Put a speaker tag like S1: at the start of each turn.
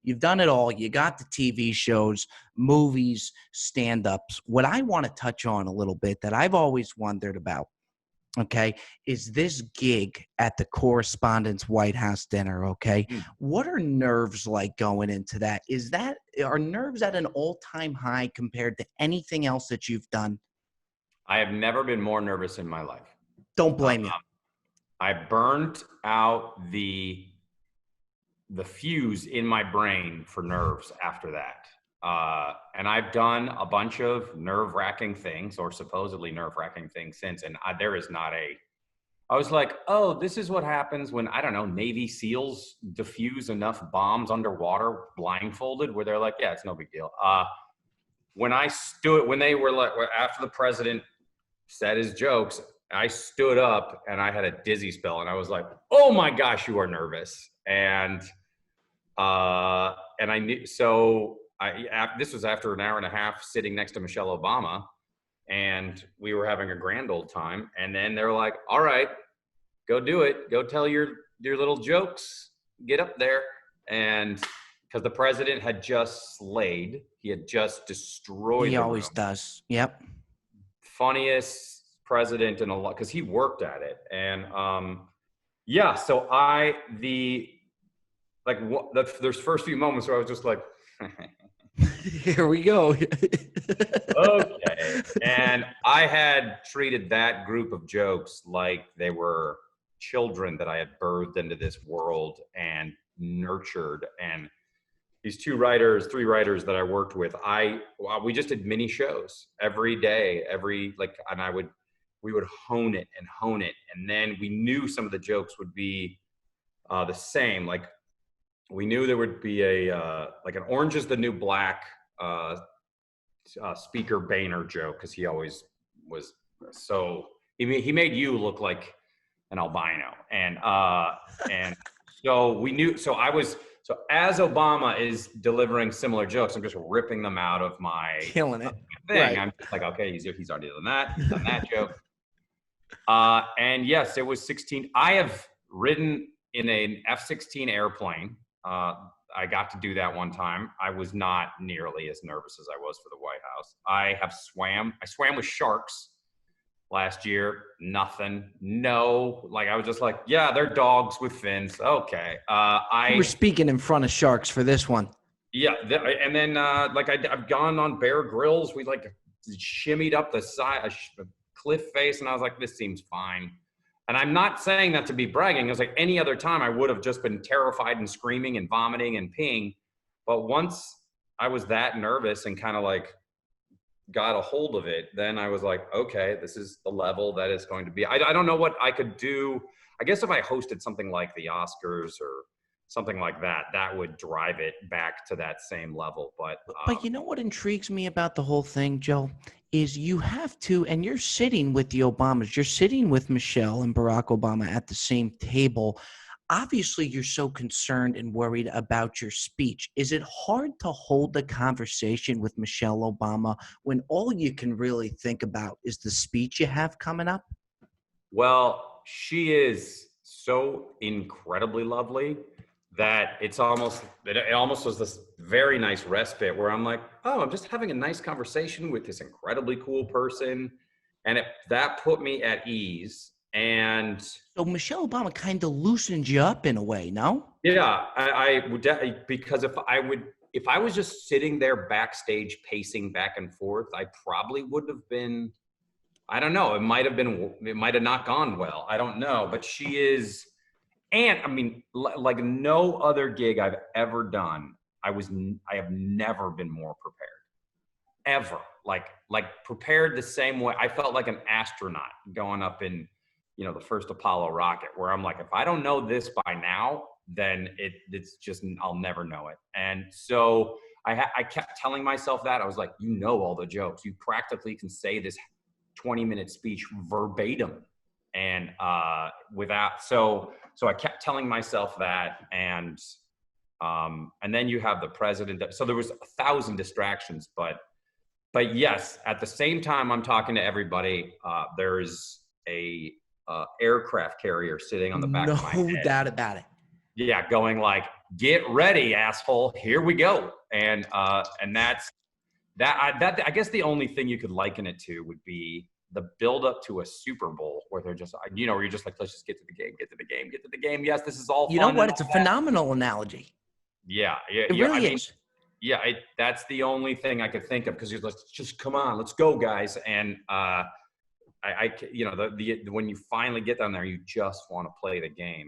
S1: You've done it all. You got the TV shows, movies, stand-ups. What I want to touch on a little bit that I've always wondered about, okay, is this gig at the Correspondents White House Dinner, okay?
S2: Mm.
S1: What are nerves like going into that? Are nerves at an all-time high compared to anything else that you've done?
S2: I have never been more nervous in my life.
S1: Don't blame you.
S2: I burnt out the fuse in my brain for nerves after that. And I've done a bunch of nerve-wracking things, or supposedly nerve-wracking things since, and there is not I was like, oh, this is what happens when, I don't know, Navy SEALs defuse enough bombs underwater blindfolded, where they're like, yeah, it's no big deal. When they were like, after the president said his jokes, I stood up and I had a dizzy spell, and I was like, oh my gosh, you are nervous. And I knew, so this was after an hour and a half sitting next to Michelle Obama, and we were having a grand old time. And then they were like, all right, go do it. Go tell your little jokes, get up there. And because the president had just slayed, he had just destroyed
S1: He
S2: the
S1: always
S2: room.
S1: does. Yep.
S2: Funniest president in a lot, because he worked at it. And yeah, so there's first few moments where I was just like,
S1: Here we go.
S2: okay. And I had treated that group of jokes like they were children that I had birthed into this world and nurtured. And these three writers that I worked with, we just did mini shows every day, and we would hone it. And then we knew some of the jokes would be the same. Like, we knew there would be like an Orange is the New Black Speaker Boehner joke, because he always was so, he made you look like an albino. And so we knew, so as Obama is delivering similar jokes, I'm just ripping them out of my
S1: Killing it.
S2: thing.
S1: Right.
S2: I'm just like, okay, he's already done that. He's done that joke. And yes, it was 16. I have ridden in an F-16 airplane. I got to do that one time. I was not nearly as nervous as I was for the White House. I swam with sharks last year. Nothing. No. Like, I was just like, yeah, they're dogs with fins. Okay.
S1: You were speaking in front of sharks for this one.
S2: Yeah. And then, I've gone on Bear Grylls. We shimmied up the side, a cliff face. And I was like, this seems fine. And I'm not saying that to be bragging. It was like any other time I would have just been terrified and screaming and vomiting and peeing. But once I was that nervous and kind of like got a hold of it, then I was like, okay, this is the level that it's going to be. I don't know what I could do. I guess if I hosted something like the Oscars or something like that, that would drive it back to that same level. But
S1: you know what intrigues me about the whole thing, Joe, is you have to, and you're sitting with the Obamas, you're sitting with Michelle and Barack Obama at the same table. Obviously, you're so concerned and worried about your speech. Is it hard to hold the conversation with Michelle Obama when all you can really think about is the speech you have coming up?
S2: Well, she is so incredibly lovely that it almost was this very nice respite where I'm like, oh, I'm just having a nice conversation with this incredibly cool person. And that put me at ease. And
S1: so Michelle Obama kind of loosened you up in a way, no?
S2: Yeah, I would definitely, because if I was just sitting there backstage pacing back and forth, I probably would have been, I don't know, it might have not gone well. I don't know, but she is. And I mean, like no other gig I've ever done, I have never been more prepared, ever. Like prepared the same way. I felt like an astronaut going up in, the first Apollo rocket, where I'm like, if I don't know this by now, then it's just, I'll never know it. And so I kept telling myself that. I was like, all the jokes. You practically can say this 20-minute speech verbatim. And so I kept telling myself that, and then you have the president. So there was 1,000 distractions, but yes, at the same time I'm talking to everybody, there's a aircraft carrier sitting on the back of my head.
S1: No doubt about it.
S2: Yeah, going like, get ready, asshole. Here we go. And that's that. I guess the only thing you could liken it to would be the build up to a Super Bowl where they're just, where you're just like, let's just get to the game, get to the game, get to the game. Yes, this is all
S1: You know
S2: fun
S1: what?
S2: and
S1: It's a
S2: all that.
S1: phenomenal analogy.
S2: Yeah, yeah,
S1: It
S2: yeah. I
S1: really
S2: mean,
S1: is.
S2: yeah, that's the only thing I could think of because you're like, just come on, let's go, guys. And when you finally get down there, you just want to play the game.